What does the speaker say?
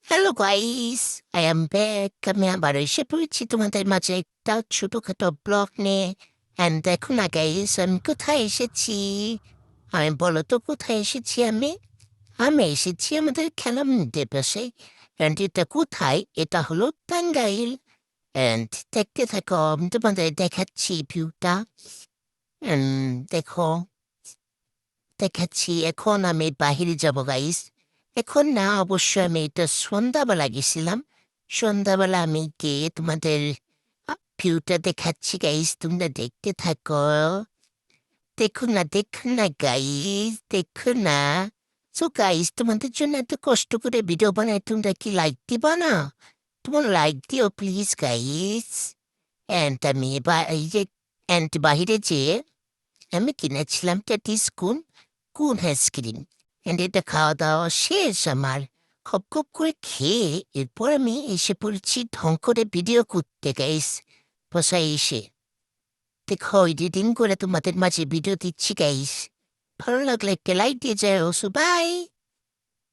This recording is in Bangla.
Hello guys, I am back. আমি আবার এসে পড়েছি তোমাদের মাঝে একটা ছোটখাটো ব্লগ নিয়ে। অ্যান্ড দেখো না গাইস, আমি কোথায় এসেছি? আমি বলো তো কোথায় এসেছি আমি? আমি এসেছি আমাদের খেলা পাশে। অ্যান্ড এটা কোথায়? এটা হলো টাঙ্গাইল। অ্যান্ড দেখতে থাকো, আমি তোমাদের দেখাচ্ছি ভিউটা। দেখো, দেখাচ্ছি। এখন আমি বাহিরে যাব গাইস। এখন না, অবশ্যই আমি এটা সন্ধ্যাবেলা গেছিলাম। সন্ধ্যাবেলা আমি গিয়ে তোমাদের ভিউটা দেখাচ্ছি গাইস, তোমরা দেখতে থাকো। দেখুন না, দেখুন না গাইস, দেখুন না। সো গাইস, তোমাদের জন্য এত কষ্ট করে ভিডিও বানাই, তোমরা কি লাইক দিবা না? তোমার লাইক দিও প্লিজ গাইস। অ্যান্ড আমি এই যে বাহিরে যেয়ে আমি কিনেছিলাম টেটিস কোন আইসক্রিম। এন্ড এটা খাওয়া দাওয়া শেষ আমার। খপ খপ করে খেয়ে এরপর আমি এসে পড়েছি ঢং করে ভিডিও করতে গাইস। বসায় এসে দেখো এডিটিং করে তোমাদের মাঝে ভিডিও দিচ্ছি গাইস। ভালো লাগলে একটা লাইক দিয়ে যায়, বাই।